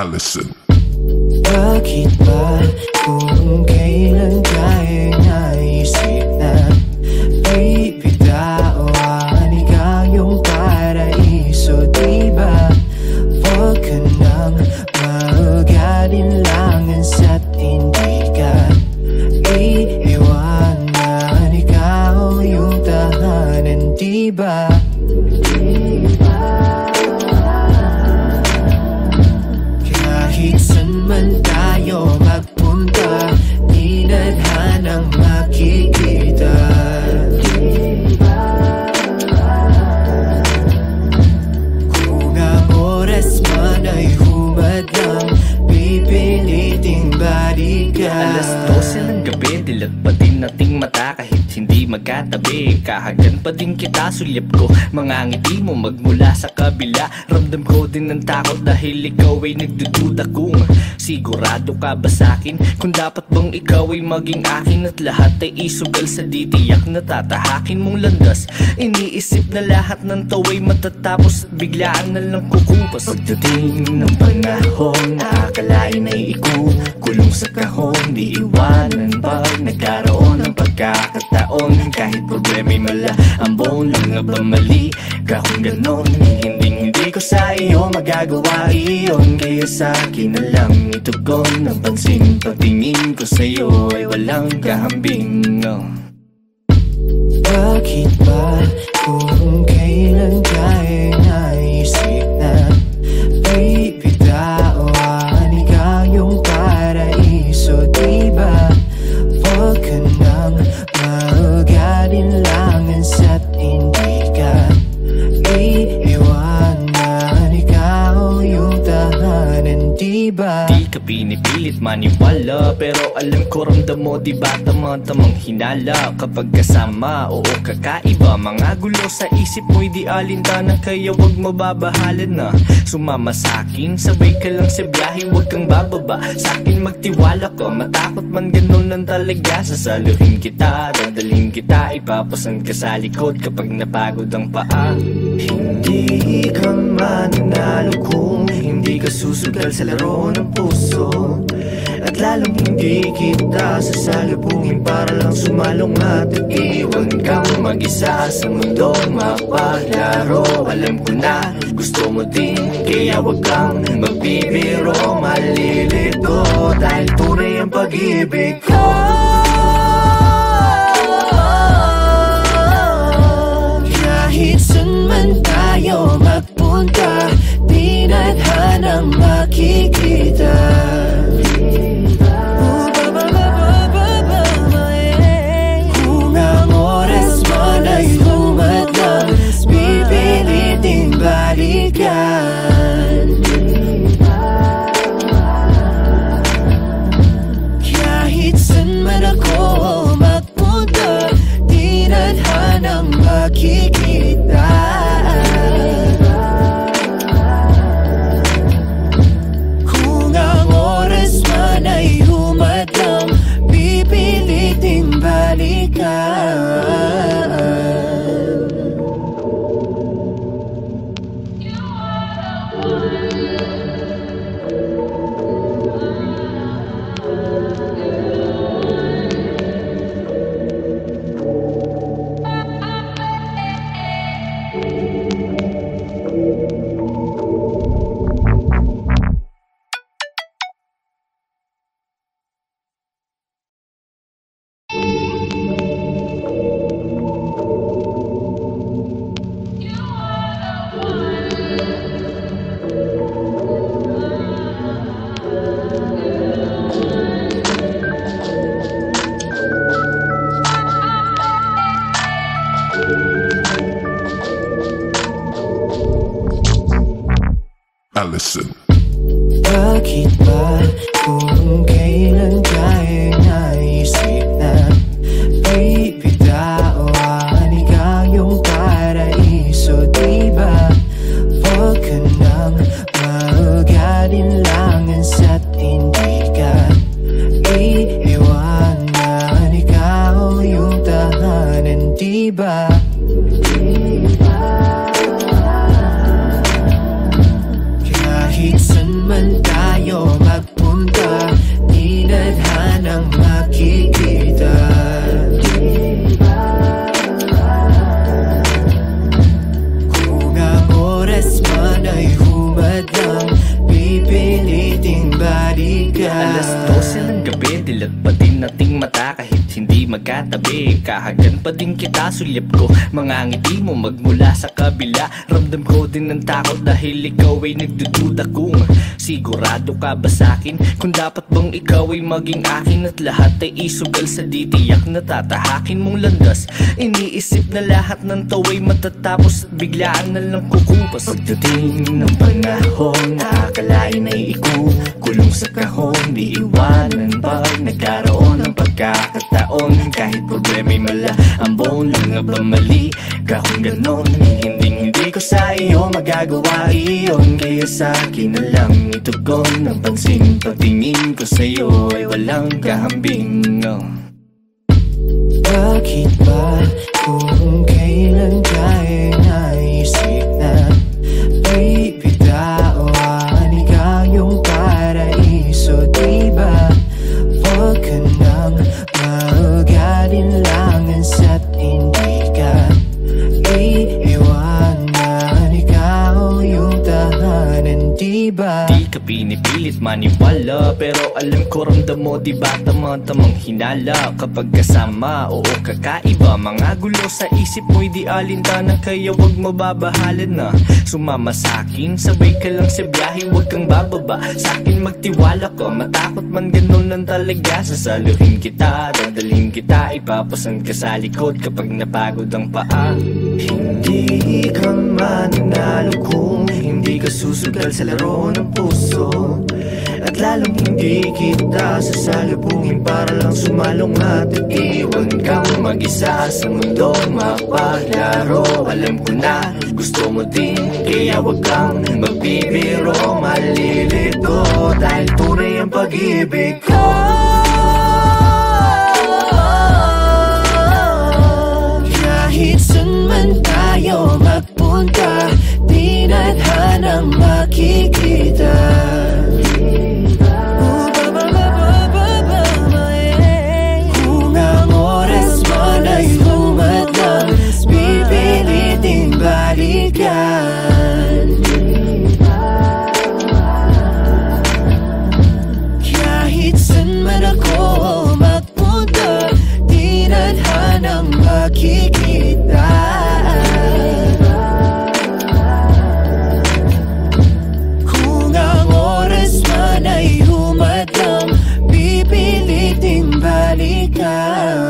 Allison. Bakit ba kung kailan ka'y naisip na bibitawan ikaw yung paraiso, diba? Huwag ka nang mag-alinlangan sa't hindi ka iiwanan, ikaw yung tahanan, diba? Kahit saan man tayo magpunta, di nadhanang makikita. Kung ang oras man ay humadlang, pipiliting balikan. Alas 12 ng gabi, dilat pa din nating mata kahit hindi magkatabi. Kahagan pa din kita, sulyap ko mga ngiti mo magmula sa kabila. Ramdam ko din ng takot dahil ikaw ay nagdududa kung sigurado ka ba sa'kin, kung dapat bang ikaw ay maging akin at lahat ay isugal sa ditiyak na tatahakin mong landas. Iniisip na lahat ng tawa'y matatapos at biglaan na lang kukupas. Pagdating ng panahon, nakakalain ay ikukulong sa kahon, di iwanan pag nagkaroon ng pagkakataon. Kahit problema'y malaambon, lang nga ba mali ka kung ganon? Hindi ko sa iyo magagawa iyon, kaya sa akin na lang itugon ang pansin. Pagtingin ko sa iyo ay walang kahambing. Bakit ba kung kailan ka'y naisip na bibitawan ikaw yung paraiso, diba? Huwag ka nang mag-alinlangan sa't hindi ka iiwanan, ikaw yung tahanan, diba? Di ka pinipilit maniwala, pero alam ko ramdam mo, diba tamang hinala kapag kasama. Oo, kakaiba, mga gulo sa isip mo'y di alintana, kaya wag mababahalan na sumama sa'kin. Sabay ka lang sa biyahe, wag kang bababa sa'kin, magtiwala ka. Matakot man ganun lang talaga, sasaluhin kita, dadalhin kita, ipapasan ka sa likod kapag napagod ang paa. Hindi ka mananalo kung hindi ka susugal sa laro ng puso, at lalong hindi kita sasalubungin para lang sumalong at iwan kang mag-isa sa mundong mapaglaro. Alam ko na gusto mo din, kaya wag kang magbibiro, malilito dahil tunay ang pag-ibig ko. Kahit saan man tayo magpunta, di nadhanang makikita. Kung ang oras man ay humadlang, pipiliting balikan. Kahit saan man ako magpunta, di nadhanang makikita. Kung ang oras man ay humadlang, pipiliting balikan. Allison. Bakit ba kung kailan ka'y naisip na bibitawan ikaw yung paraiso, diba? Huwag ka nang mag-alinlangan sa't hindi ka iiwanan, ikaw yung tahanan, diba? Kahit saan man tayo magkatabi. Kahagan pa din kita, sulyap ko mga ngiti mo magmula sa kabila. Ramdam ko din ng takot dahil ikaw ay nagdududa kung sigurado ka ba sa'kin, kung dapat bang ikaw ay maging akin at lahat ay isugal sa ditiyak na tatahakin mong landas. Iniisip na lahat ng tawa'y matatapos at biglaan na lang kukupas. Pagdating ng panahon, nakakalain ay ikukulong sa kahon. Di iwanan pag nagkaroon ng pagkakataon. Kahit problema'y mala ang bone, lang nga ba mali ka kung ganon? Hindi ko sa iyo magagawa iyon, kaya sa akin na lang itugon ang pansin. Pagtingin ko sa iyo ay walang kahambing. Bakit ba kung kailan ka'y naisip na bibitawan ikaw yung paraiso, diba? Huwag ka nang mag-alinlangan sa't hindi ka iiwanan, ikaw yung tahanan, diba? Di ka pinipilit maniwala, pero alam ko ramdam mo, diba tamang hinala kapag kasama. Oo, kakaiba, mga gulo sa isip mo'y di alintana, kaya wag mababahalan na sumama sa'kin. Sabay ka lang sa biyahe, wag kang bababa sa'kin, magtiwala ka. Matakot man ganun lang talaga, sasaluhin kita, dadalhin kita, ipapasan ka sa likod kapag napagod ang paa. Hindi ka mananalo kung hindi ka susugal sa laro ng puso, at lalong hindi kita sasalubungin para lang sumalong at iwan kang mag-isa sa mundo mapaglaro. Alam ko na gusto mo din, kaya wag kang magbibiro, malilito dahil tunay ang pag-ibig ko. Kahit saan man tayo magpunta, di nadhanang makikita. Kung ang oras man ay humadlang, pipiliting balikan. Kahit saan man ako magpunta, di nadhanang makikita. Kung ang oras man ay humadlang, pipiliting balikan.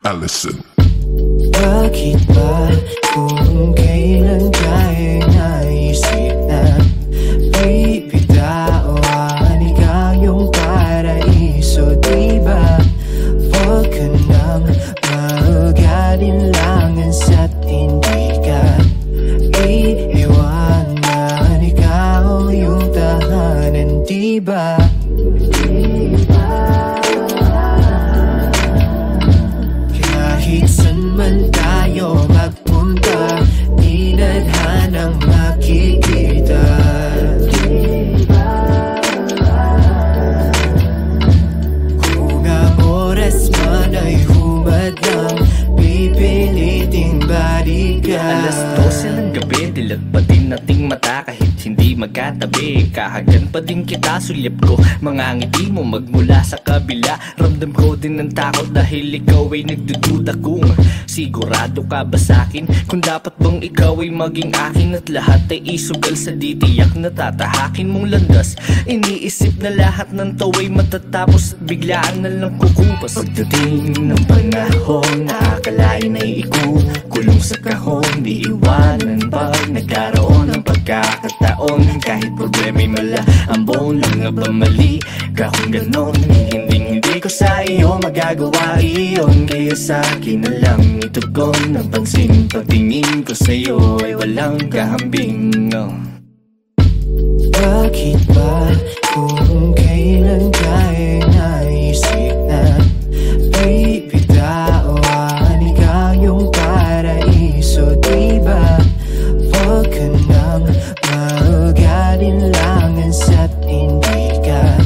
Allison. Bakit ba kung kailan ka'y naisip na bibitawan ikaw yung paraiso, diba? Huwag ka nang mag-alinlangan sa't hindi ka iiwanan, ikaw yung tahanan, diba? Kahit saan man tayo magpunta, di nadhanang makikita. Kung ang oras man ay humadlang, pipiliting balikan. Alas 12 ng gabi, dilat pa din nating mata kahit hindi magkatabi. Kahagan pa din kita, sulyap ko mga ngiti mo magmula sa kabila. Ramdam ko din ng takot dahil ikaw ay nagdududa kung sigurado ka ba sa'kin, kung dapat bang ikaw ay maging akin at lahat ay isugal sa ditiyak na tatahakin mong landas. Iniisip na lahat ng tawa'y matatapos at biglaan na lang kukupas. Pagdating ng panahon, nakakalain ay ikukulong sa kahon. Di iwanan pag nagkaroon ng pagkakataon. Kahit problema'y mala ang buong lang nga ba mali ka kung ganon? Hindi ko sa iyo magagawa iyon, kaya sa akin na lang itugon ang pansin. Pagtingin ko sa iyo ay walang kahambing. Bakit ba kung kailan ka'y naisip na bibitawan ikaw yung paraiso, diba? Huwag ka nang mag-alinlangan sa't hindi ka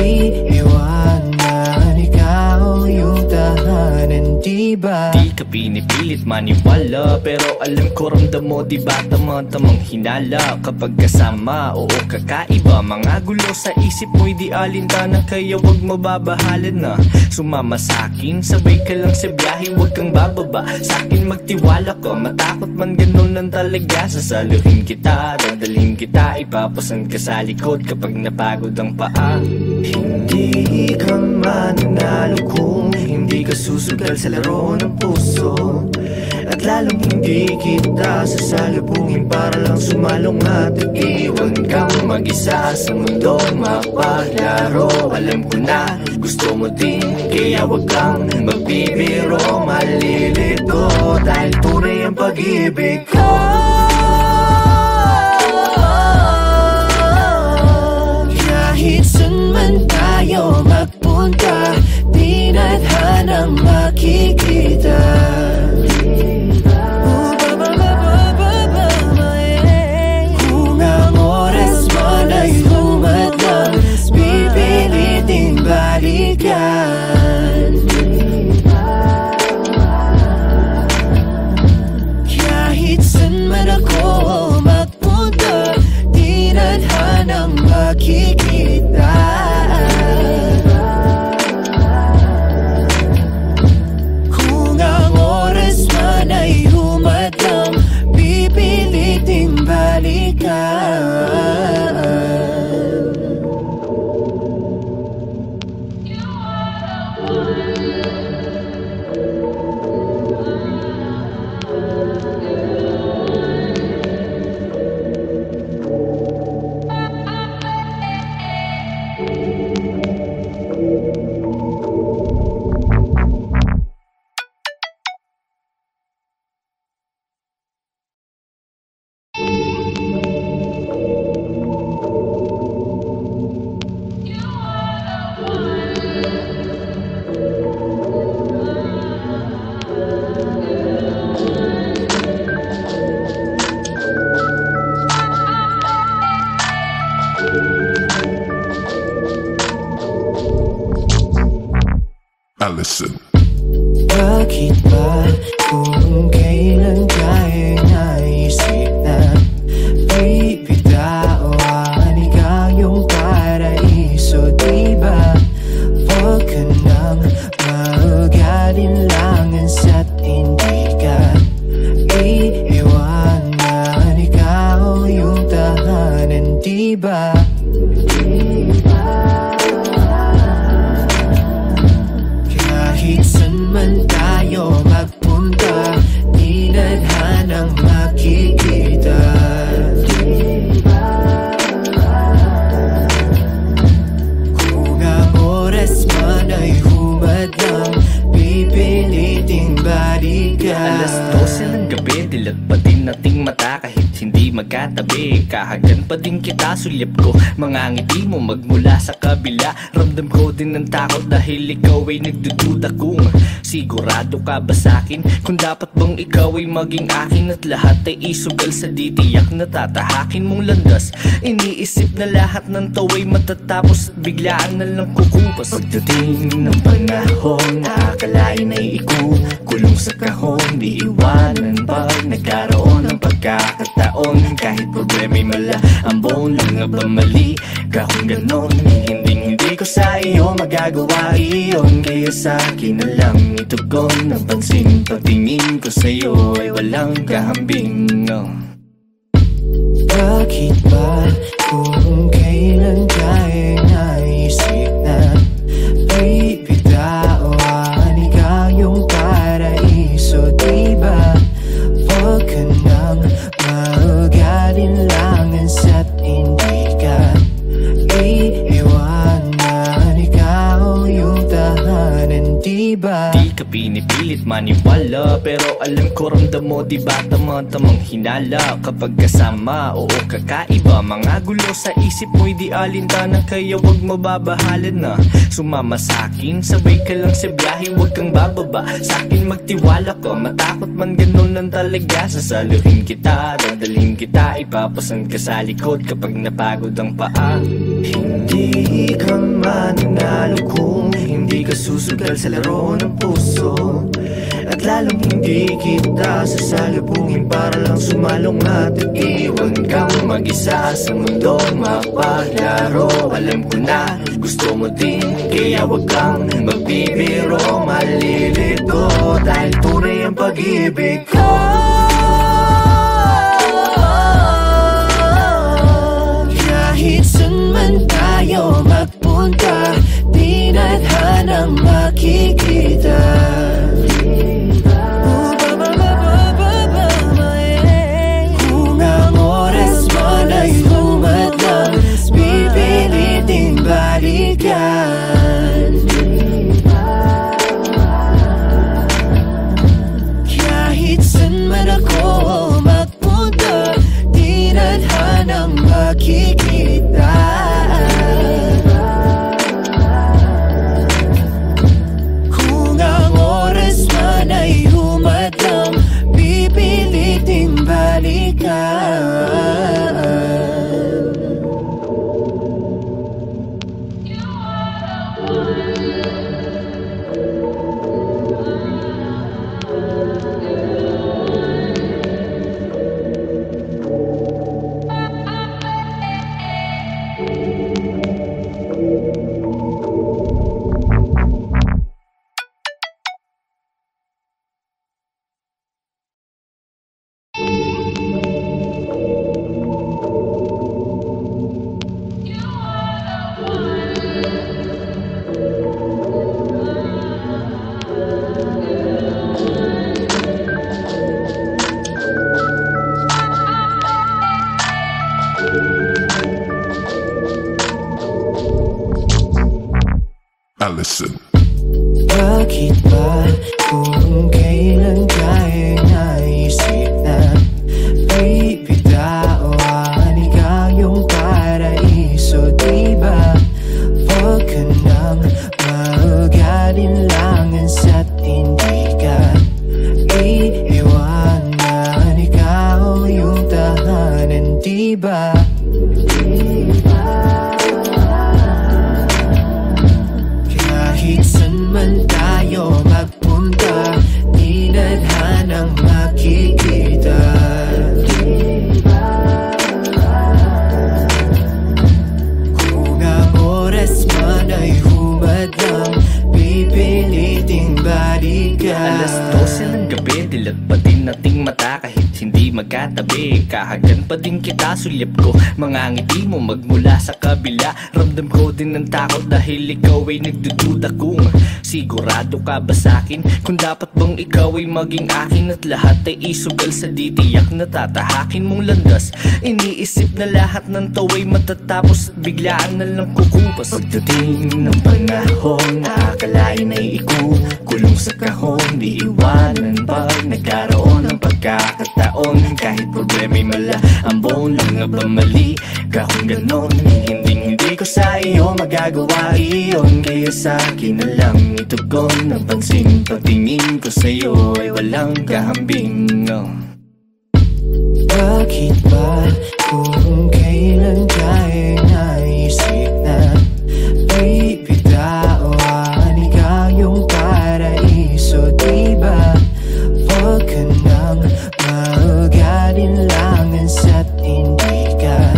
iiwanan, ikaw yung tahanan, diba? Di ka pinipilit maniwala, pero alam ko ramdam mo, diba tamang hinala kapag kasama. Oo, kakaiba, mga gulo sa isip mo'y di alintana, kaya wag mababahalan na sumama sa'kin. Sabay ka lang sa biyahe, wag kang bababa sa'kin, magtiwala ka. Matakot man ganun lang talaga, sasaluhin kita, dadalhin kita, ipapasan ka sa likod kapag napagod ang paa. Hindi ka mananalo kung hindi ka susugal sa laro ng puso, at lalong hindi kita sasalubungin para lang sumalong at iwan kang mag-isa sa mundo mapaglaro. Alam ko na gusto mo din, kaya wag kang magbibiro, malilito dahil tunay ang pag-ibig ko. Kahit saan man tayo magpunta, di nadhanang makikita. Kung ang oras man ay humadlang, pipiliting balikan. Kahit saan man ako magpunta, di nadhanang makikita. Kung ang oras man ay humadlang, pipiliting balikan. Allison. Bakit ba kung kailan ka'y naisip na bibitawan ikaw yung paraiso, diba? Huwag ka nang mag-alinlangan sa't hindi ka iiwanan, ikaw yung tahanan, diba? Kahit saan man tayo magpunta, di nadhanang makikita. Kung ang oras man ay humadlang, pipiliting balikan. Alas 12 ng gabi, dilat pa din nating mata kahit hindi magkatabi. Kahagan pa din kita, sulyap ko mga ngiti mo magmula sa kabila. Ramdam ko din ng takot dahil ikaw ay nagdududa kung sigurado ka ba sa'kin, kung dapat bang ikaw ay maging akin at lahat ay isugal sa ditiyak na tatahakin mong landas. Iniisip na lahat ng tawa'y matatapos at biglaan na lang kukupas. Pagdating ng panahon, nakakalain ay ikukulong sa kahon, di iwanan pag nagkaroon ng pagkakataon. Kahit problema'y mala ang buong lang nga ba mali ka kung ganon? Hindi ko sa iyo magagawa iyon, kaya sa akin na lang itugon ang pansin. Pagtingin ko sa iyo ay walang kahambing. Bakit ba kung kailan ka'y naisip na bibitawan ikaw yung paraiso, diba? Huwag ka nang mag-alinlangan sa't hindi ka pinipilit maniwala, pero alam ko ramdam mo diba tamang hinala. Kapag kasama, oo kakaiba. Mga gulo sa isip mo'y di alintana, kaya wag mababahalan na sumama sa'kin. Sabay ka lang sa biyahe, wag kang bababa. Sa'kin magtiwala ka, matakot man ganun lang talaga. Sasaluhin kita, dadalhin kita, ipapasan ka sa likod kapag napagod ang paa. Hindi ka mananalo kung hindi ka susugal sa laro ng puso. At lalong hindi kita sasalubungin para lang sumalong at iwan kang mag-isa sa mundong mapaglaro. Alam ko na gusto mo din, kaya wag kang magbibiro. Malilito dahil tunay ang pag-ibig ko. Kahit saan man tayo magpunta, di nadhanang makikita. Kung ang oras man ay humadlang, pipiliting balikan. Kahit saan man ako magpunta, di nadhanang makikita. Kung ang oras man ay humadlang, pipiliting balikan. Allison. Bakit ba kung kailan kaya naisip na bibitawan ikaw yung paraiso, diba? Huwag ka nang mag-alinlangan sa't hindi ka iiwanan. Ikaw yung tahanan, diba? Kahit saan man tayo magpunta, di nadhanang makikita. Kung ang oras man ay humadlang, pipiliting balikan. Alas 12 ng gabi, dilat pa din nating mata kahit hindi magkatabi. Kahagan pa din kita, sulyap ko mga ngiti mo magmula sa kabila. Ramdam ko din ng takot dahil ikaw ay nagdududa kung sigurado ka ba sa'kin. Kung dapat bang ikaw ay maging akin at lahat ay isugal sa ditiyak na tatahakin mong landas. Iniisip na lahat ng tawa'y matatapos at biglaan na lang kukupas. Pagdating ng panahon, nakakalain ay ikukulong sa kahon. Di iwanan pag nagkaroon ng pagkakataon. Kahit problema'y malaambon, lang nga ba mali ka kung ganon? Hindi ko sa iyo magagawa iyon, kaya sa'kin na lang itugon. Ang pansin pagtingin ko sa'yo ay walang kahambing. Bakit ba kung kailan kaya naisip na bibitawan ikaw yung paraiso, diba? Huwag ka nang mag-alinlangan sa't hindi ka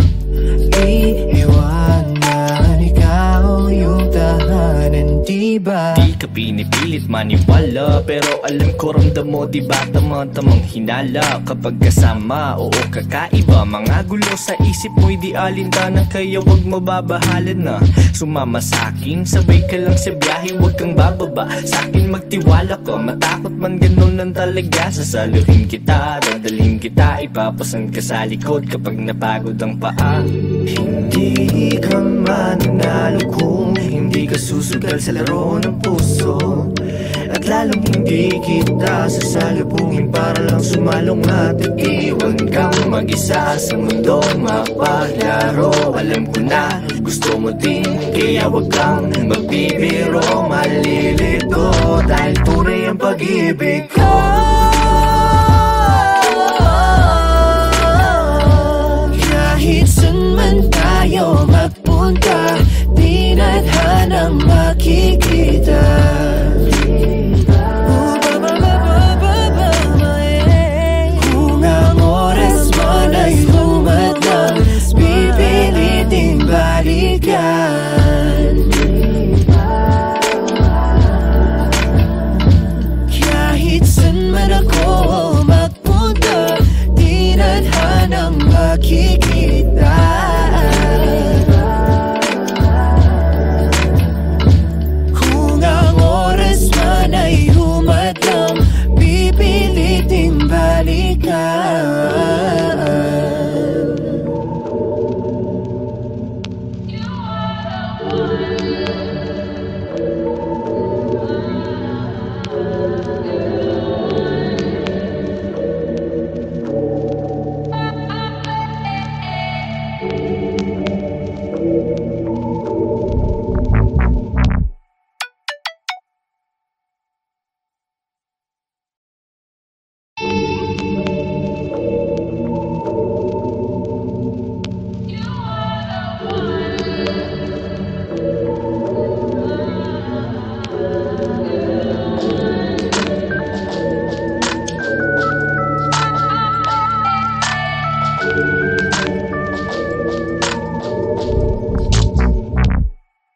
iiwanan. Ikaw yung tahanan, diba? Di ka pinipilit maniwala, pero alam ko ramdam mo diba tamang hinala. Kapag kasama, oo kakaiba. Mga gulo sa isip mo'y di alintana, kaya wag mababahalan na sumama sa'kin. Sabay ka lang sa biyahe, wag kang bababa. Sa'kin magtiwala ka, matakot man ganun lang talaga. Sasaluhin kita, dadalhin kita, ipapasan ka sa likod kapag napagod ang paa. Hindi ka mananalo kung hindi ka susugal sa laro ng puso. At At lalong hindi kita sasalubungin para lang sumalong at iwan kang mag-isa sa mundong mapaglaro. Alam ko na gusto mo din, kaya wag kang magbibiro. Malilito dahil tunay ang pag-ibig ko. Kahit saan man tayo magpunta, di nadhanang makikita. Kung ang oras man ay humadlang, pipiliting balikan. Kahit saan man ako magpunta, di nadhanang makikita. Kung ang oras man ay humadlang, pipiliting balikan.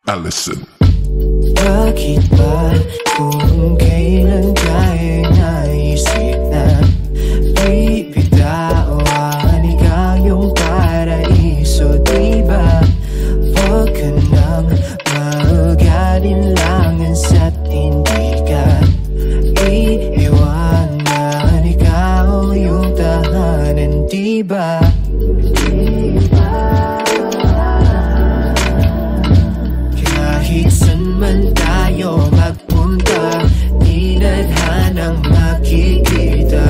Allison. Bakit ba kung kailan tayo naisip na bibitawan ikaw yung paraiso, diba? Huwag ka nang mag-alinlangan sa't hindi ka iiwanan. Ikaw yung tahanan, diba? Kahit saan man tayo magpunta, di nadhanang makikita.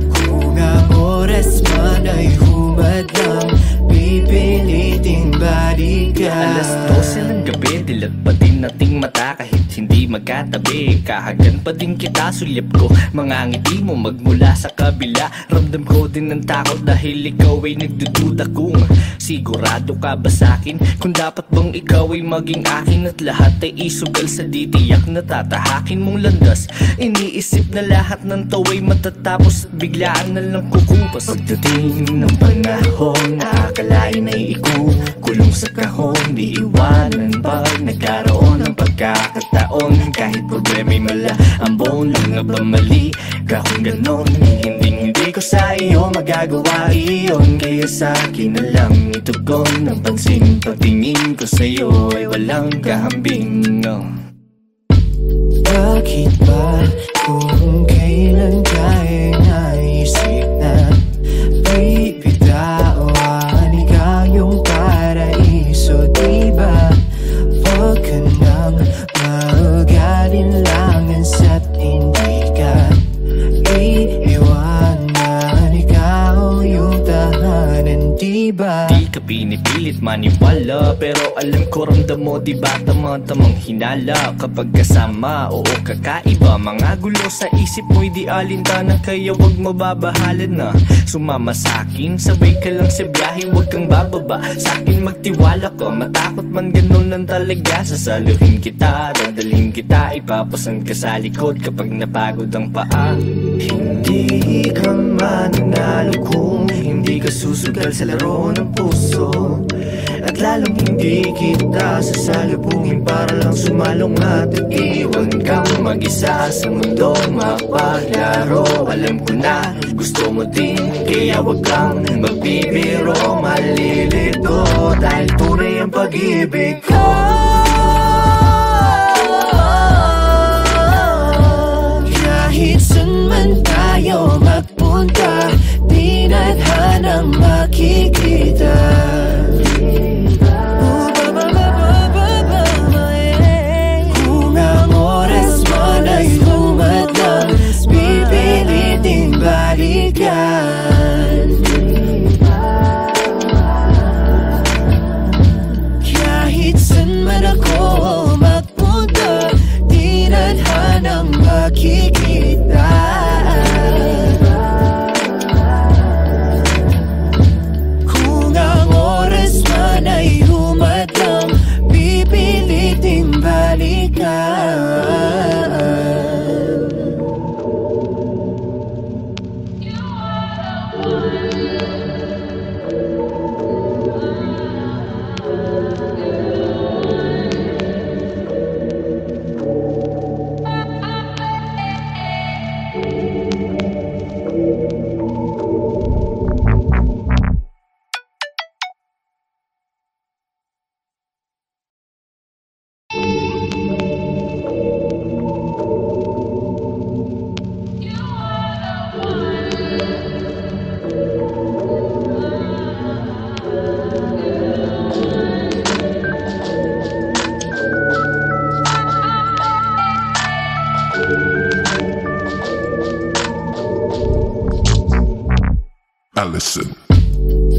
Kung ang oras man ay humadlang, pipiliting balikan. Alas 12 ng gabi, dilat pa din nating mata kahit hindi magkatabi. Kahagan pa din kita, sulyap ko mga ngiti mo magmula sa kabila. Ramdam ko din ng takot dahil ikaw ay nagdududa kung sigurado ka ba sa'kin, kung dapat bang ikaw ay maging akin at lahat ay isugal sa ditiyak na tatahakin mong landas. Iniisip na lahat ng tawa'y matatapos at biglaan na lang kukupas. Pagdating ng panahon, nakakalain ay ikukulong sa kahon, di iwanan pag nagkaroon ng pagkakataon. Kahit problema'y mala ang buong lang nga ba mali ka kung ganon, hindi ko sa iyo magagawa iyon. Kaya sa akin na lang itugon ang pansin, pagtingin ko sa iyo ay walang kahambing. Bakit ba kung kailan tayo naisip na bibitawan ikaw yung paraiso, diba? Huwag ka nang mag-alinlangan sa't hindi ka iiwanan. Ikaw yung tahanan, diba? Di ka pinipilit maniwala, pero alam ko ramdam mo, diba tamang hinala kapag kasama. Oo, kakaiba, mga gulo sa isip mo'y di alintana, kaya wag mababahalan na sumama sa'kin. Sabay ka lang sa biyahe, wag kang bababa sa'kin, magtiwala ka. Matakot man ganun lang talaga, sasaluhin kita, dadalhin kita, ipapasan ka sa likod kapag napagod ang paa. Hindi ka mananalo kung hindi ka susugal sa laro ng puso. At lalong hindi kita sasalubungin para lang sumalong at iwan kang mag-isa sa mundong mapaglaro. Alam ko na gusto mo din, kaya wag kang magbibiro. Malilito dahil tunay ang pag-ibig ko. Kahit saan man tayo magpunta, di nadhanang makikita.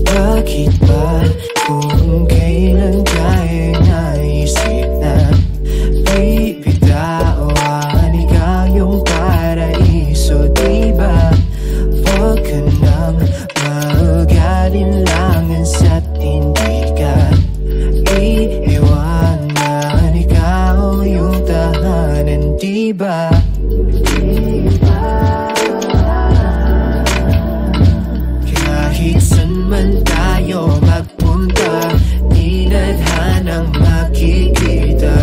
Bakit ba kung kailan ka'y naisip na bibitawan ikaw yung paraiso, diba? Huwag ka nang mag-alinlangan sa't hindi ka iiwanan, ikaw yung tahanan, diba? Kahit saan man tayo magpunta, di nadhanang makikita.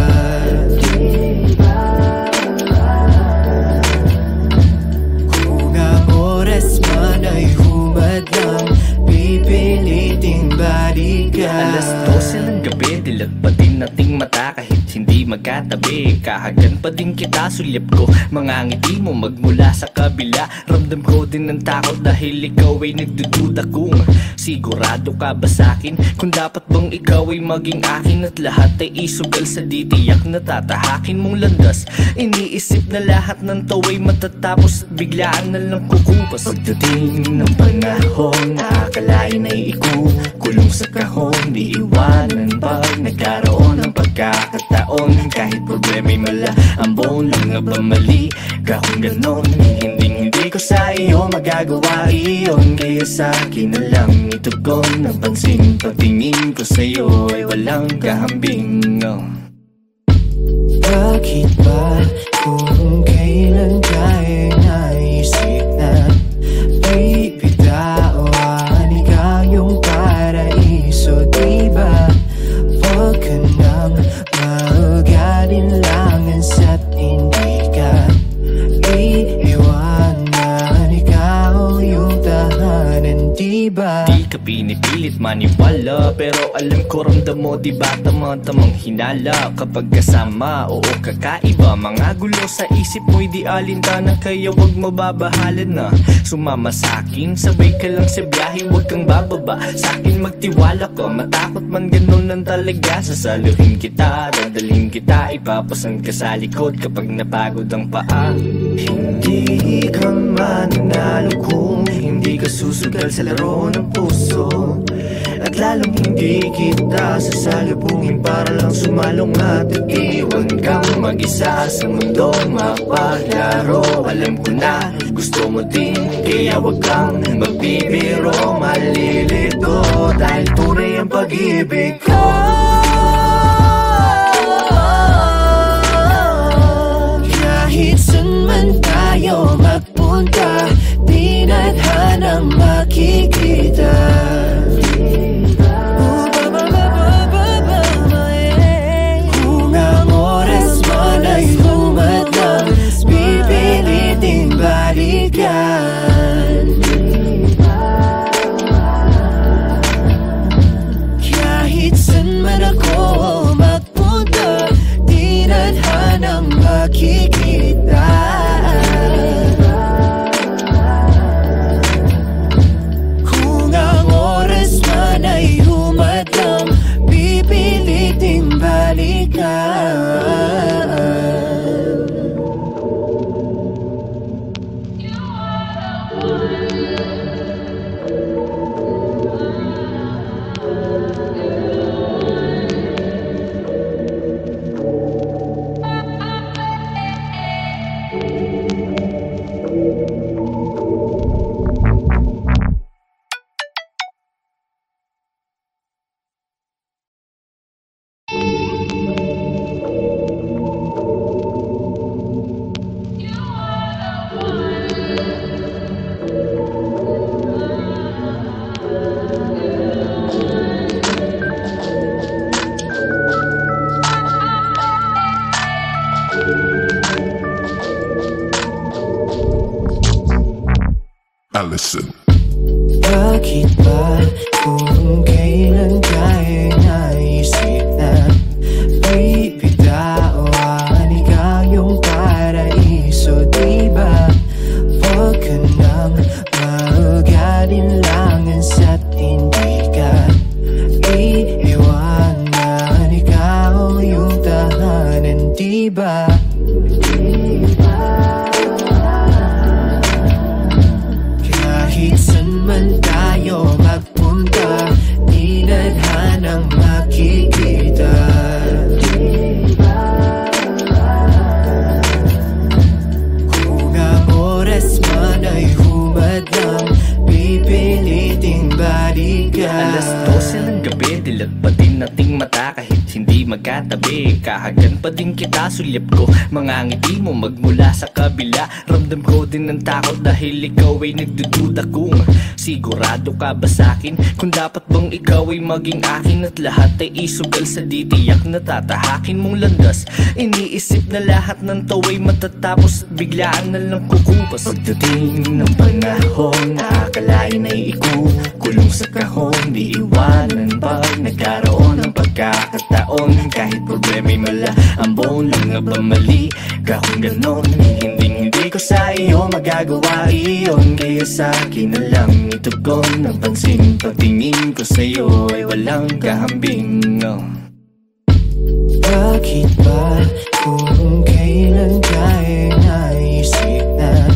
Kung ang oras man ay humadlang, pipiliting balikan. Alas 12 ng gabi, dilat pa din nating mata kahit hindi magkatabi. Kahagan pa din kita, sulyap ko mga ngiti mo magmula sa kabila. Ramdam ko din ng takot dahil ikaw ay nagdududa kung sigurado ka ba sa'kin, kung dapat bang ikaw ay maging akin at lahat ay isugal sa ditiyak na tatahakin mong landas. Iniisip na lahat ng tawa'y matatapos at biglaan na lang kukupas. Pagdating ng panahon, nakakalain ay ikukulong sa kahon, di iwanan pag nagkaroon ng pagkakataon. Kahit problema'y malaambon, lang nga ba mali ka kung ganon? Hindi ko sa iyo magagawa iyon, kaya sa akin na lang itugon ang pansin. Pagtingin ko sa iyo ay walang kahambing, no? Bakit ba kung kailan ka'y naisip na bibitawan ikaw yung paraiso, diba? Huwag ka nang mag-alinlangan sa't hindi ka iiwanan, ikaw yung tahanan, diba? Di ka pinipilit maniwala, pero alam ko ramdam mo, diba tamang hinala kapag kasama. Oo, kakaiba, mga gulo sa isip mo'y di alintana, kaya wag mababahalan na sumama sa'kin. Sabay ka lang sa biyahe, wag kang bababa sa'kin, magtiwala ka. Matakot man ganun lang talaga, sasaluhin kita, dadalhin kita, ipapasan ka sa likod kapag napagod ang paa. Hindi ka mananalo kung hindi ka susugal sa laro ng puso, at lalong hindi kita sasalubungin para lang sumalong at iwan kang mag-isa sa mundong mapaglaro. Alam ko na gusto mo din, kaya wag kang magbibiro, malilito dahil tunay ang pag-ibig ko. Kahit saan man tayo magpunta, di nadhanang makikita. Kung ang oras man ay humadlang, pipiliting balikan. Kahit saan man ako magpunta, di nadhanang makikita. Kung ang oras man ay humadlang, pipiliting balikan. Alas 12 ng gabi, dilat pa din nating mata kahit hindi magkatabi. Kahagan pa din kita, sulyap ko mga ngiti mo magmula sa kabila. Ramdam ko din ng takot dahil ikaw ay nagdududa kung sigurado ka ba sa'kin, kung dapat bang ikaw ay maging akin at lahat ay isugal sa ditiyak na tatahakin mong landas. Iniisip na lahat ng tawa'y matatapos at biglaan na lang kukupas. Pagdating ng panahon, akalain ay ikukulong sa kahon. Di iwanan pag nagkaroon ng pagkakataon. Kahit problema'y mala, ang buong lang nga ba mali ka kung ganon? Hindi ko sa iyo magagawa iyon, kaya sa akin na lang itugon ang pansin. Pagtingin ko sa iyo ay walang kahambing. Bakit ba kung kailan ka'y naisip na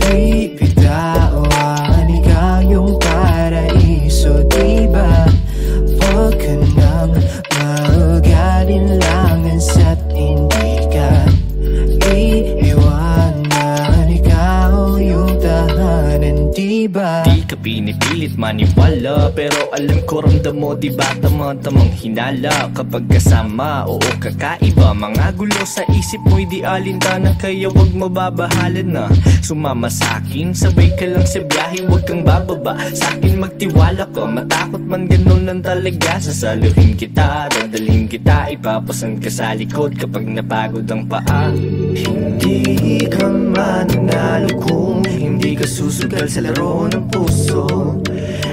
bibitawan ikaw yung paraiso, diba? Huwag ka nang mag-alinlangan sa't hindi ka iiwanan, ikaw yung tahanan, diba? Di ka pinipilit maniwala, pero alam ko ramdam mo, diba tamang hinala kapag kasama. Oo, kakaiba, mga gulo sa isip mo'y di alintana, kaya wag mababahalan na sumama sa'kin. Sabay ka lang sa biyahe, wag kang bababa sa'kin, magtiwala ka. Matakot man ganun lang talaga, sasaluhin kita, dadalhin kita, ipapasan ka sa likod kapag napagod ang paa. Hindi ka mananalo kung hindi ka susugal sa laro ng puso,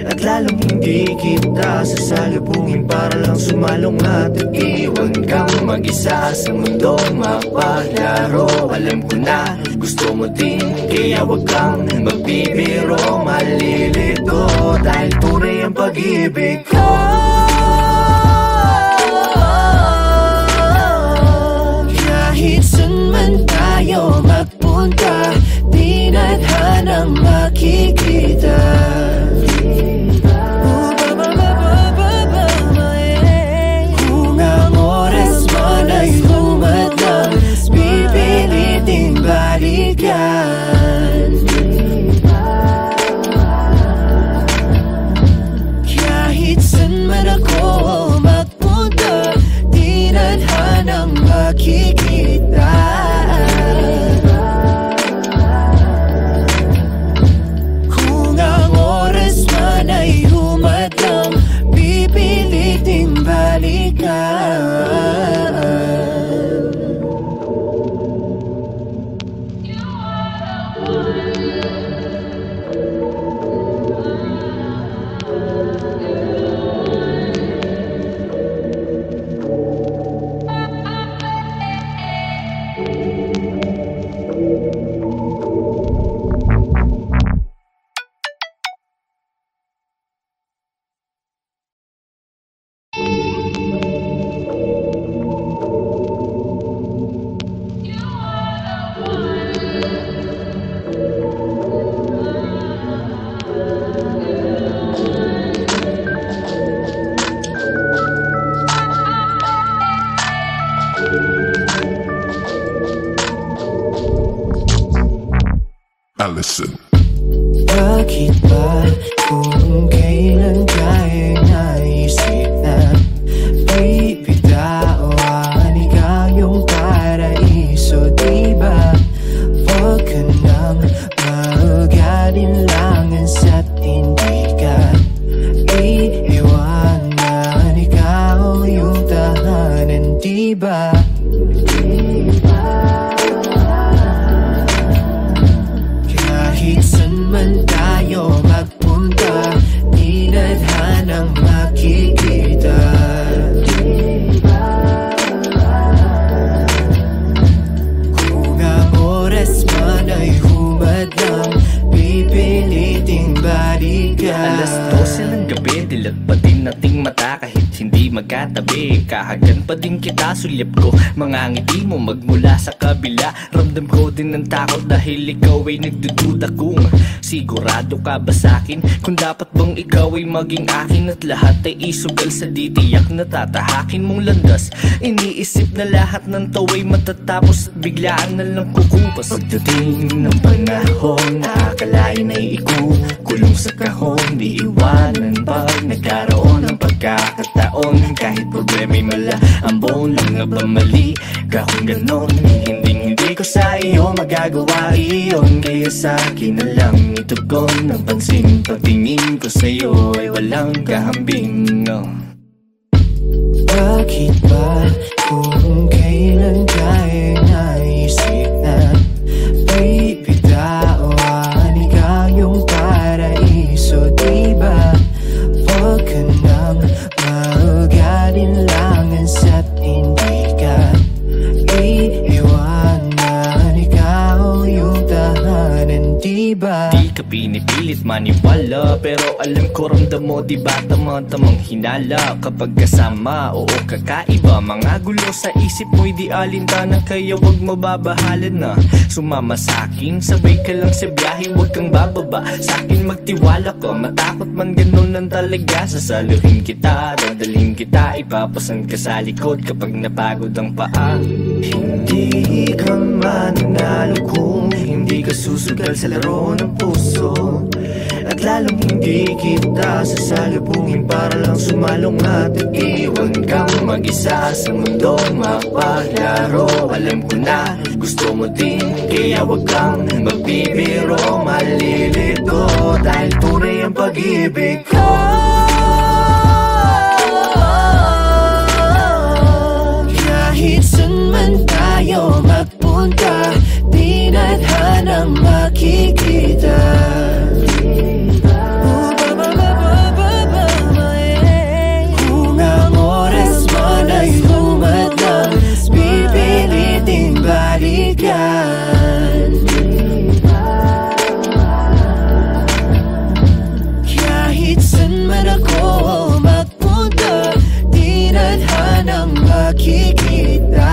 at lalong hindi kita sasalubungin para lang sumalong at iwan kang mag-isa sa mundong mapaglaro. Alam ko na gusto mo din, kaya wag kang magbibiro, malilito dahil tunay ang pag-ibig ko. Kahit saan man tayo magpunta, di nadhanang makikita. Kung ang oras man ay humadlang, pipiliting balikan. Kahit saan man ako magpunta, di nadhanang makikita. Kung ang oras man ay humadlang, pipiliting balikan. Allison. Bakit ba kung kailan ka'y naisip na bibitawan ikaw yung paraiso, diba? Huwag ka nang mag-alinlangan sa't hindi ka iiwanan, ikaw yung tahanan, diba? Kahit saan man tayo magpunta, di nadhanang makikita. Kung ang oras man ay humadlang, pipiliting balikan. Alas 12 ng gabi, dilat pa din nating mata kahit hindi magkatabi. Kahagan pa din kita, sulyap ko mga ngiti mo magmula sa kabila. Ramdam ko din ng takot dahil ikaw ay nagdududa kung sigurado ka ba sa'kin, kung dapat bang ikaw ay maging akin at lahat ay isugal sa ditiyak na tatahakin mong landas. Iniisip na lahat ng tawa'y matatapos at biglaan na lang kukupas. Pagdating ng panahon, nakakalain ay ikukulong sa kahon. Di iwanan pag nagkaroon ng pagkakataon. Kahit problema'y malaambon, lang nga ba mali ka kung ganon? Hindi ko sa iyo magagawa iyon, kaya sa akin na lang itugon ang pansin. Pagtingin ko sa iyo ay walang kahambing. Bakit ba kung kailan ka'y naisip na bibitawan ikaw yung paraiso, diba? Huwag ka nang mag-alinlangan sa't hindi ka iiwanan, ikaw yung tahanan, diba? Di ka pinipilit maniwala, pero alam ko ramdam mo, diba tamang hinala kapag kasama. Oo, kakaiba, mga gulo sa isip mo'y di alintana, kaya wag mababahalan na sumama sa'kin. Sabay ka lang sa biyahe, wag kang bababa sa'kin, magtiwala ka, matakot man ganun lang talaga. Sasaluhin kita, dadalhin kita, ipapasan ka sa likod kapag napagod ang paa. Hindi ka mananalo kung hindi ka susugal sa laro ng puso, at lalong hindi kita sasalubungin para lang sumalong at iwan kang mag-isa sa mundong mapaglaro. Alam ko na gusto mo din, kaya wag kang magbibiro, malilito dahil tunay ang pag-ibig ko. Kahit saan man tayo magpunta, di nadhanang makikita. Kung ang oras man ay humadlang, pipiliting balikan. Kahit saan man ako magpunta, di nadhanang makikita.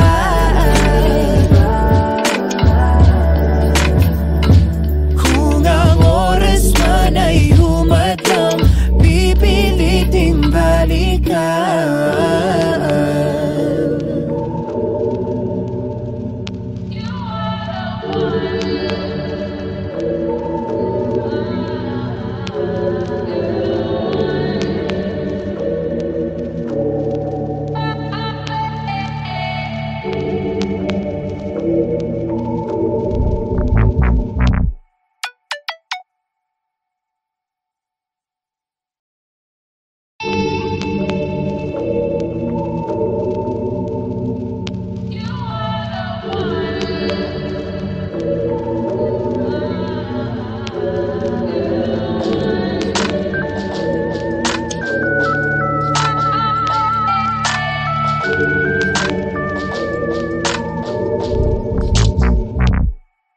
Kung ang oras man ay humadlang, pipiliting balikan.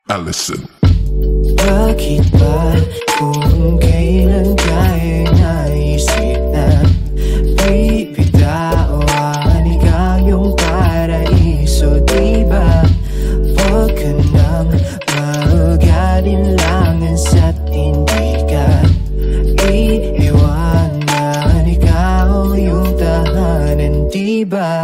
Allison. Bakit ba kung kailan ka'y naisip na bibitawan ikaw yung paraiso, diba? Huwag ka nang mag-alinlangan sa't hindi ka iiwanan, ikaw yung tahanan, diba?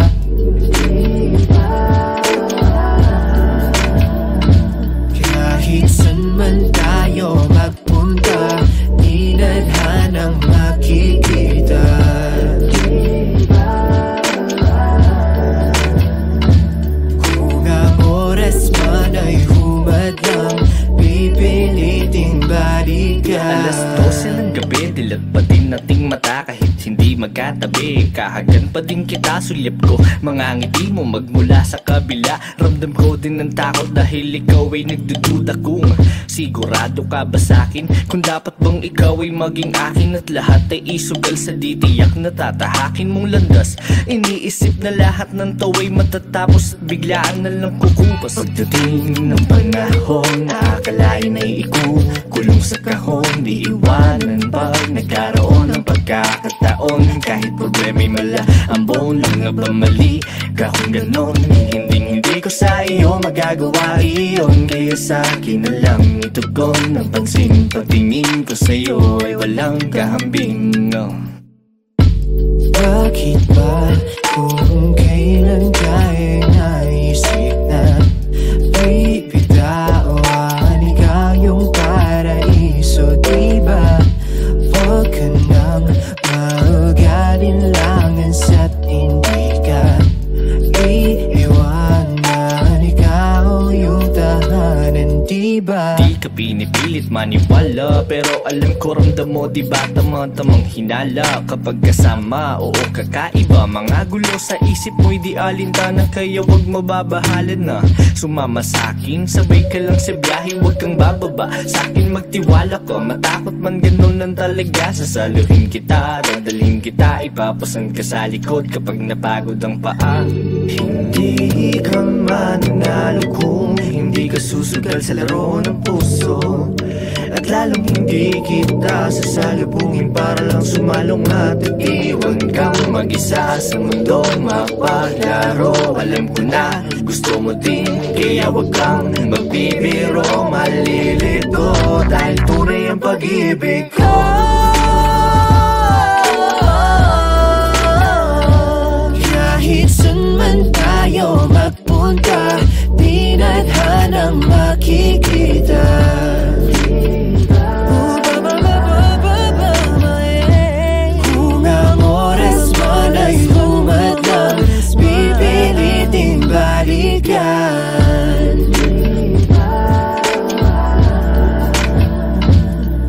Kahit saan man tayo magpunta, di nadhanang makikita. Kung ang oras man ay humadlang, pipiliting balikan. Alas 12 ng gabi, dilat pa din nating mata kahit hindi magkatabi. Kahagan pa din kita, sulyap ko mga ngiti mo magmula sa kabila. Ramdam ko din ng takot dahil ikaw ay nagdududa kung sigurado ka ba sa'kin, kung dapat bang ikaw ay maging akin at lahat ay isugal sa ditiyak na tatahakin mong landas. Iniisip na lahat ng tawa'y matatapos at biglaan na lang kukupas. Pagdating ng panahon, nakakalain ay ikukulong sa kahon. Di iwanan pag nagkaroon ng pagkakataon. pagkakataon. Kahit problema'y mala, ang buong lang nga ba mali? Kung ganon, hindi ko sa iyo magagawa iyon. Kaya sa akin na lang itugon ang pansin. Pagtingin ko sa iyo ay walang kahambing. Bakit ba kung kailan ka'y naisip na bibitawan ikaw yung paraiso, diba? Huwag ka nang mag-alinlangan sa't hindi ka iiwanan, ikaw yung tahanan, diba? Di ka pinipilit maniwala, pero alam ko ramdam mo, diba tamang hinala kapag kasama. Oo, kakaiba, mga gulo sa isip mo'y di alintana, kaya wag mababahalan na sumama sa'kin. Sabay ka lang sa biyahe, wag kang bababa sa'kin, magtiwala ka. Matakot man ganun lang talaga, sasaluhin kita, dadalhin kita, ipapasan ka sa likod kapag napagod ang paa. Hindi ka mananalo kung hindi ka susugal sa laro ng puso. At lalong hindi kita sasalubungin para lang sumalong at iwan kang mag-isa sa mundong mapaglaro. Alam ko na gusto mo din, kaya wag kang magbibiro, malilito, dahil tunay ang pag-ibig ko. Kahit saan man tayo magpunta, di nadhanang makikita. Kung ang oras man ay humadlang, pipiliting balikan.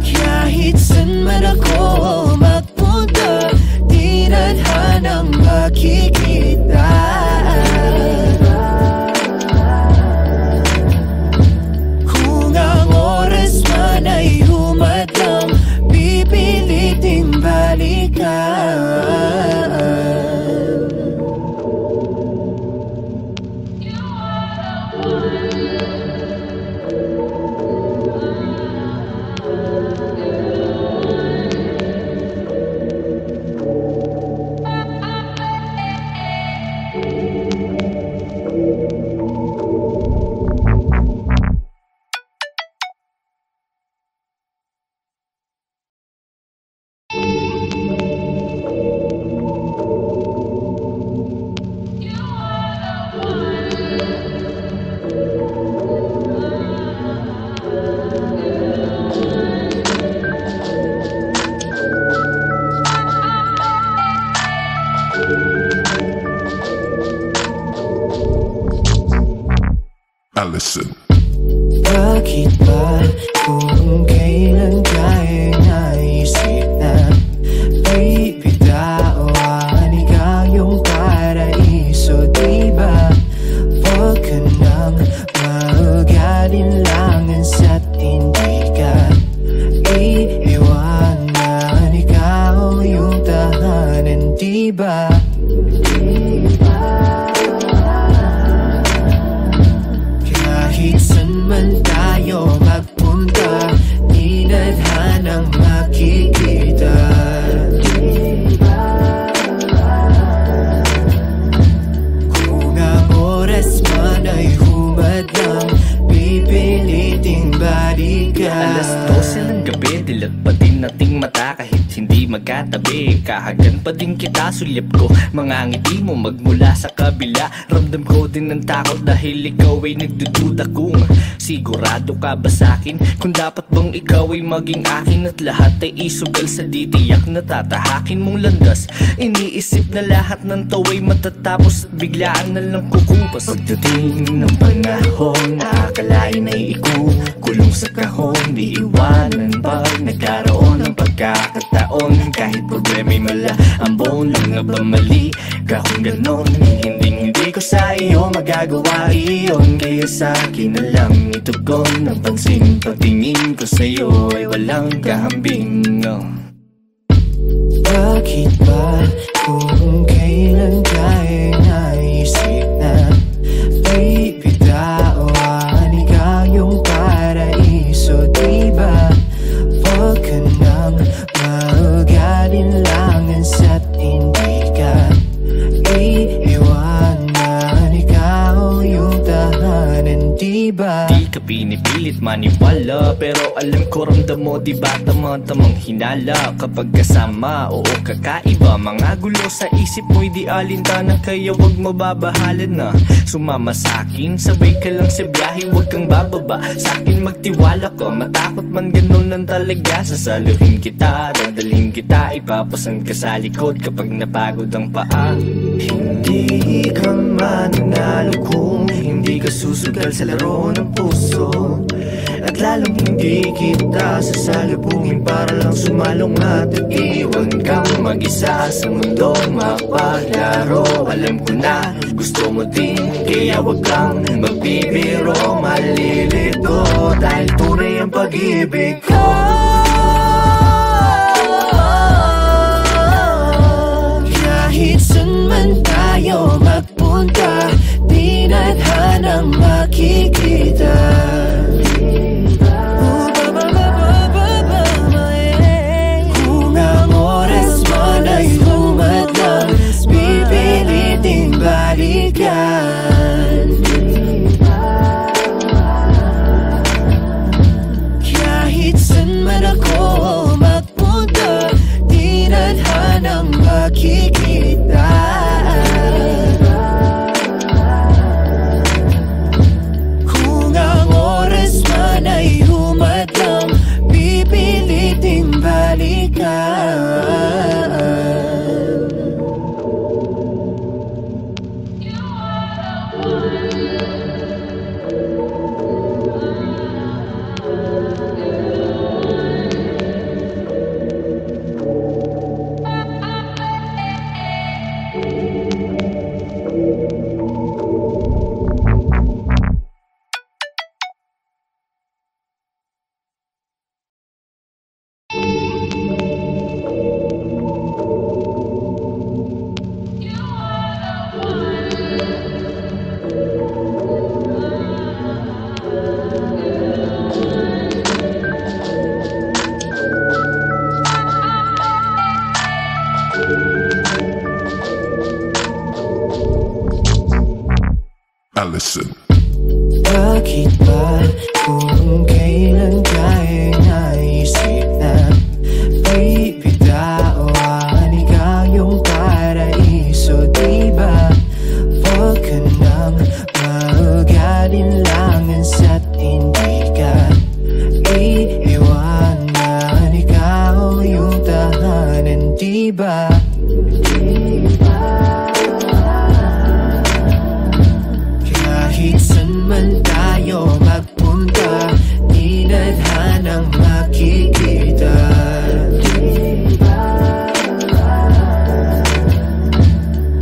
Kahit saan man ako magpunta, di nadhanang makikita. Kung ang oras man ay humadlang, pipiliting balikan. Allison. Bakit ba kung kailan ka'y naisip na bibitawan ikaw yung paraiso, diba? Huwag ka nang mag-alinlangan sa't hindi ka iiwanan, ikaw yung tahanan, diba? Kahit saan man tayo magpunta, di nadhanang makikita. Kung ang oras man ay humadlang, pipiliting balikan. Alas 12 ng gabi, dilat pa din nating mata kahit hindi magkatabi. Kahagan pa din kita, sulyap ko mga ngiti mo magmula sa kabila. Ramdam ko din ng takot dahil ikaw ay nagdududa kung sigurado ka ba sa'kin, kung dapat bang ikaw ay maging akin at lahat ay isugal sa ditiyak na tatahakin mong landas. Iniisip na lahat ng tawa'y matatapos at biglaan na lang kukupas. Pagdating ng panahon, nakakalain ay ikukulong sa kahon, di iwanan pag nagkaroon ng pagkakataon. Kahit problema'y mala, ang buong lang nga ba mali? Kung ganon, hindi ko sa iyo magagawa iyon. Kaya sa akin na lang itugon ang pansin. Pagtingin ko sa iyo ay walang kahambing. Bakit ba kung kailan ka'y naisip na bibitawan ikaw yung paraiso, diba? Huwag ka nang mag-alinlangan hindi ka iiwanan. Ikaw yung tahanan, diba? Di ka pinipilit maniwala, pero alam ko ramdam mo, diba tamang hinala kapag kasama, oo kakaiba. Mga gulo sa isip mo'y di alintana, kaya wag mababahalan na sumama sa'kin. Sabay ka lang sa biyahe, wag kang bababa sa'kin, magtiwala ka. Matakot man ganun lang talaga, sasaluhin kita, dadalhin kita, ipapasan ka sa likod kapag napagod ang paa. Hindi ka mananalo kung hindi ka susugal sa laro ng puso, at lalong hindi kita sasalubungin para lang sumalong at iwan kang mag-isa sa mundong mapaglaro. Alam ko na gusto mo din, kaya wag kang magbibiro, malilito dahil tunay ang pag-ibig ko. Kahit saan man tayo magpunta, di nadhanang makikita. Kung ang oras man ay humadlang, pipiliting balikan. Kahit saan man ako magpunta, di nadhanang makikita. Kung ang oras man ay humadlang, pipiliting balikan. Allison. Bakit ba kung kailan tayo naisip na bibitawan ikaw yung paraiso, diba? Huwag ka nang mag-alinlangan sa't hindi ka iiwanan. Ikaw yung tahanan, diba? Kahit saan man tayo magpunta, di nadhanang makikita.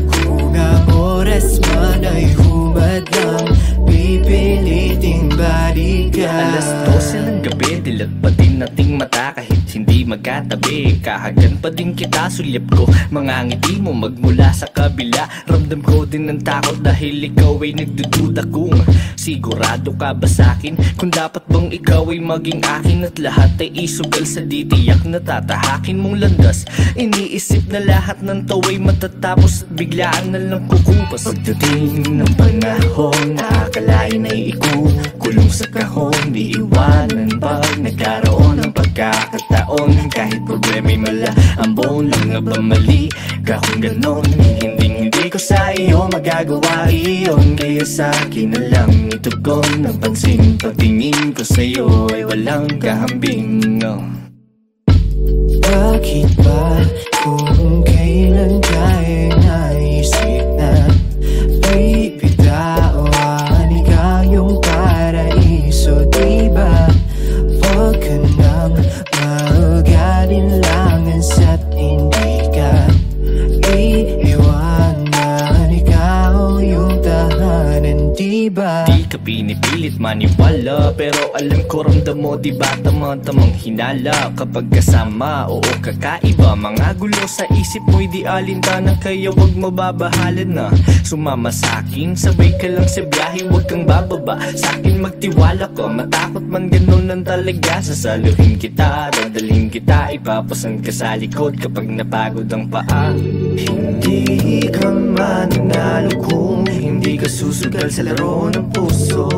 Kung ang oras man ay humadlang, pipiliting balikan. Alas 12 ng gabi, dilat pa din nating mata kahit hindi magkatabi. Kahagan pa din kita, sulyap ko mga ngiti mo magmula sa kabila. Ramdam ko din ng takot dahil ikaw ay nagdududa kung sigurado ka ba sa'kin, kung dapat bang ikaw ay maging akin at lahat ay isugal sa ditiyak na tatahakin mong landas. Iniisip na lahat ng tawa'y matatapos at biglaan na lang kukupas. Pagdating ng panahon, nakakalain ay ikukulong sa kahon, di iwanan pag nagkaroon ng pagkakataon. Kahit problema'y mala, ang buong lang nga ba mali ka kung ganon? Hindi ko sa iyo magagawa iyon, kaya sa akin na lang itugon ang pansin. Pagtingin ko sa iyo ay walang kahambing, no? Bakit ba kung kailan tayo naisip na bibitawan ikaw yung paraiso, diba? Huwag ka nang mag-alinlangan sa't hindi ka iiwanan. Ikaw yung tahanan, diba? Di ka pinipilit pinipilit maniwala, pero alam ko ramdam mo diba tamang hinala kapag kasama, oo kakaiba. Mga gulo sa isip mo'y di alintanan, kaya wag mababahalan na sumama sa'kin. Sabay ka lang sa biyahe, wag kang bababa sa'kin, magtiwala ka. Matakot man ganun lang talaga, sasaluhin kita, dadalhin kita, ipapasan ka sa likod kapag napagod ang paa. Hindi ka mananalo kung hindi ka susugal sa laro ng puso,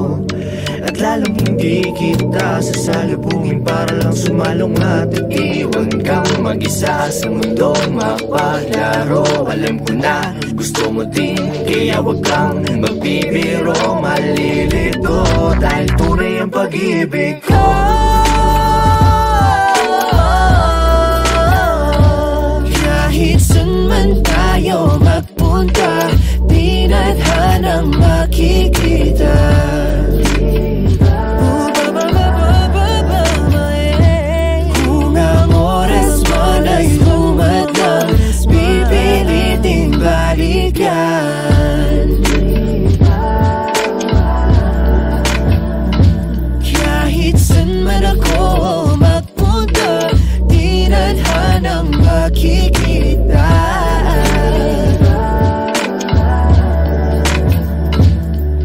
at lalong hindi kita sasalubungin para lang sumalong at iwan kang mag-isa sa mundong mapaglaro. Alam ko na gusto mo din, kaya wag kang magbibiro, malilito dahil tunay ang pag-ibig ko. Kahit saan man tayo magpunta, di nadhanang makikita. Kung ang oras man ay humadlang, pipiliting balikan. Kahit saan man ako magpunta, di nadhanang makikita.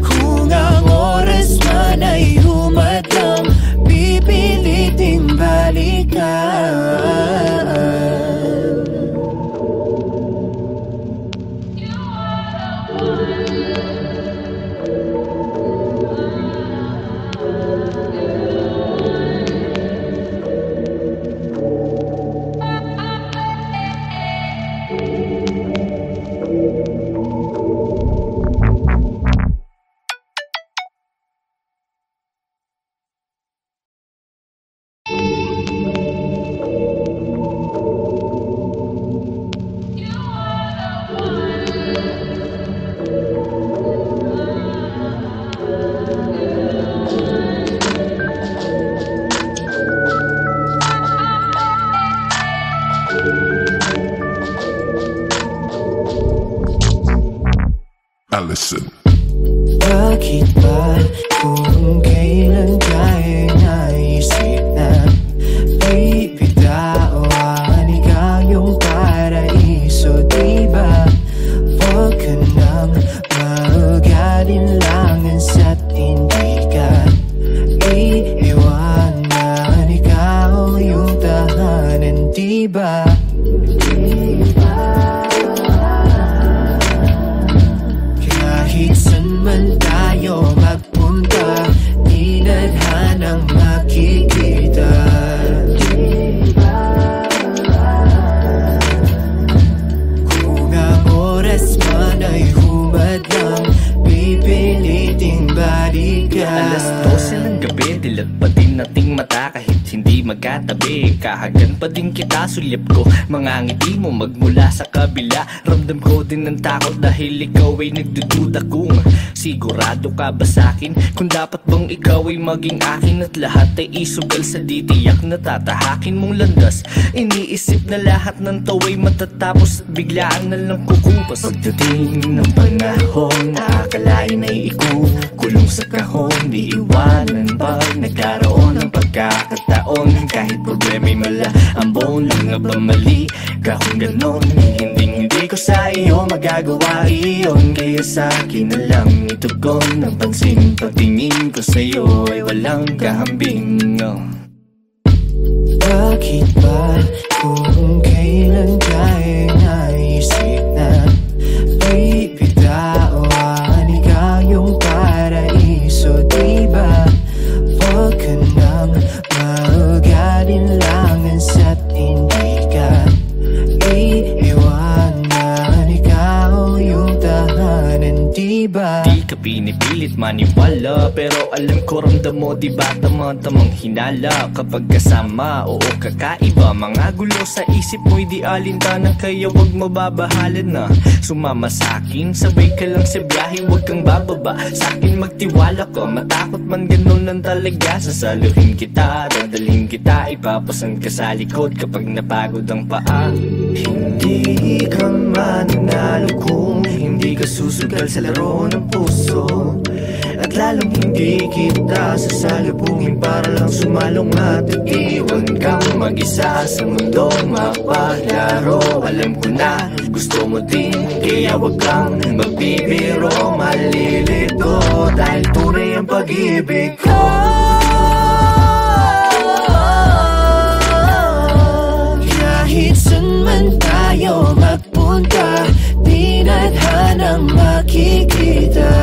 Kung ang oras man ay humadlang, pipiliting balikan. Allison. Bakit ba kung kailan tayo naisip na bibitawan ikaw yung paraiso, diba? Huwag ka nang mag-alinlangan sa't hindi ka iiwanan, ikaw yung tahanan, diba? Kahit saan man tayo magpunta, di nadhanang makikita. Kung ang oras man ay humadlang, pipiliting balikan. Alas 12 ng gabi, dilat pa din nating mata kahit hindi magkatabi. Kahagan pa din kita, sulyap ko mga ngiti mo magmula sa kabila. Ramdam ko din ng takot dahil ikaw ay nagdududa kung sigurado ka ba sa'kin, kung dapat bang ikaw ay maging akin at lahat ay isugal sa ditiyak na tatahakin mong landas. Iniisip na lahat ng tawa'y matatapos at biglaan na lang kukupas. Pagdating ng panahon, nakakalain ay ikukulong sa kahon, di iwanan pag nagkaroon ng pagkakataon. Kahit problema'y mala ang bone lang nga ba mali ka kung ganon, hindi ko sa iyo magagawa iyon. Kaya sa akin na lang itugon ang pansin, pagtingin ko sa iyo ay walang kahambing, no? Bakit ba kung kailan tayo naisip na bibitawan ikaw yung paraiso, diba? Huwag ka nang mag-alinlangan sa't hindi ka iiwanan, ikaw yung tahanan, diba? Di ka pinipilit maniwala, pero alam ko ramdam mo diba tamang hinala kapag kasama, oo kakaiba. Mga gulo sa isip mo'y di alintanan, kaya wag mababahalan na sumama sa'kin. Sabay ka lang sa biyahe, wag kang bababa sa'kin, magtiwala ka. Matakot man ganun lang talaga, sasaluhin kita, dadalhin kita, ipapasan ka sa likod kapag napagod ang paa. Hindi ka mananalo kung hindi ka susugal sa laro ng puso, at lalong hindi kita sasalubungin para lang sumalong at iwan kang mag-isa sa mundong mapaglaro. Alam ko na gusto mo din, kaya wag kang magbibiro, malilito dahil tunay ang pag-ibig ko. Kahit saan man tayo magpunta, di nadhanang makikita.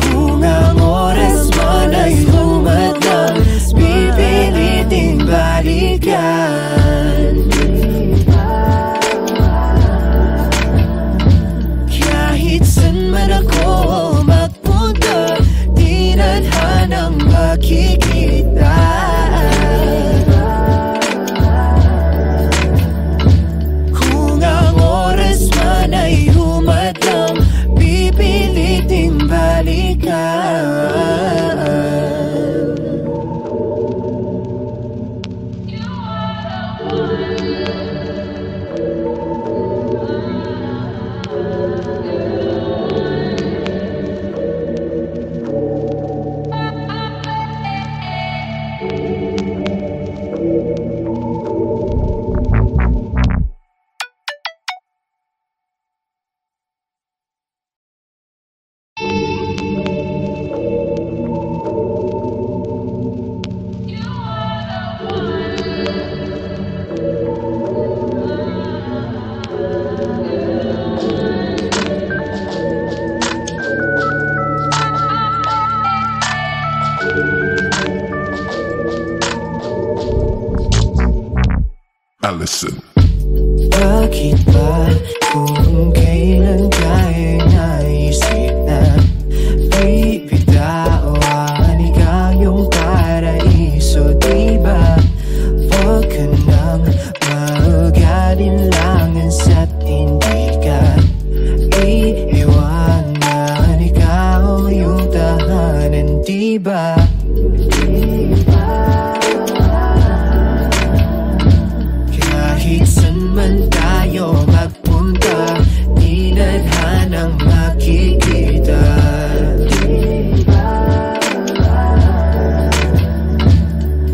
Kung ang oras man ay humadlang, pipiliting balikan. Kahit saan man ako magpunta, di nadhanang makikita. Kung ang oras man ay humadlang, pipiliting balikan. Allison. Bakit ba kung kailan tayo naisip na bibitawan ikaw yung paraiso, diba? Huwag ka nang mag-alinlangan sa't hindi ka iiwanan, ikaw yung tahanan, diba? Kahit saan man tayo magpunta, di nadhanang makikita.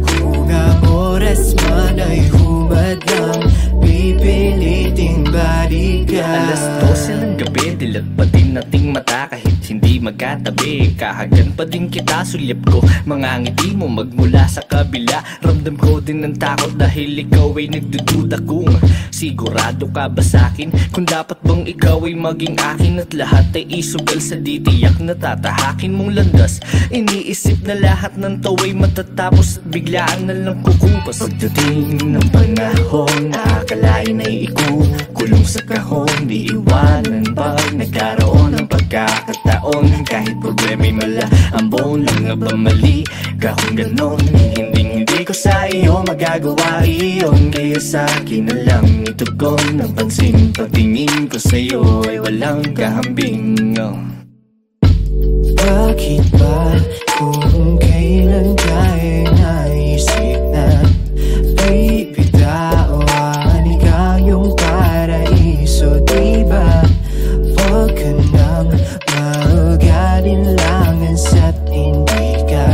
Kung ang oras man ay humadlang, pipiliting balikan. Alas 12 ng gabi, dilat pa din nating mata kahit hindi magkatabi. Kahagan pa din kita, sulyap ko mga ngiti mo magmula sa kabila. Ramdam ko din ng takot dahil ikaw ay nagdududa kung sigurado ka ba sa'kin, kung dapat bang ikaw ay maging akin at lahat ay isugal sa ditiyak na tatahakin mong landas. Iniisip na lahat ng tawa'y matatapos at biglaan na lang kukupas. Pagdating ng panahon, nakakalain ay ikukulong sa kahon, di iwanan pag nagkaroon ng pagkakataon. Kahit problema'y mala, ang buong lang nga ba mali? Kahong ganon, hindi ko sa iyo magagawa iyon. Kaya sa akin na lang itugon ang pansin, pagtingin ko sa iyo ay walang kahambing. Bakit ba kung kailan tayo naisip na bibitawan ikaw yung paraiso, diba? Huwag ka nang mag-alinlangan sa't hindi ka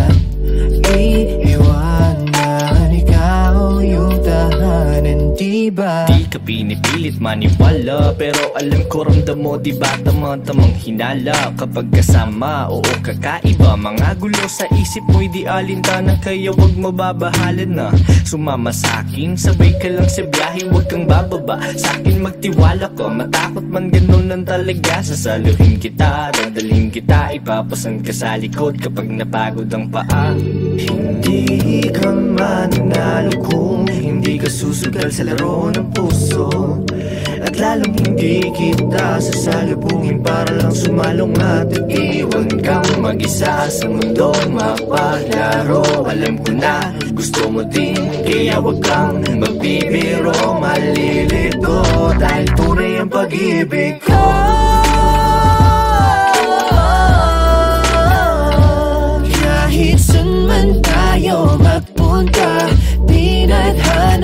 iiwanan, ikaw yung tahanan, diba? Di ka pinipilit maniwala, pero alam ko ramdam mo, diba tamang hinala kapag kasama, oo kakaiba. Mga gulo sa isip mo'y di alintana, kaya wag mababahalan na sumama sa'kin. Sabay ka lang sa biyahe, wag kang bababa sa'kin, magtiwala ka. Matakot man ganun lang talaga, sasaluhin kita, dadalhin kita, ipapasan ka sa likod kapag napagod ang paa. Hindi ka mananalo kung hindi ka susugal sa laro ng puso, at lalong hindi kita sasalubungin para lang sumalong at iwan kang mag-isa sa mundong mapaglaro. Alam ko na gusto mo din, kaya wag kang magbibiro, malilito dahil tunay ang pag-ibig ko. Kahit saan man tayo magpunta, di nadhanang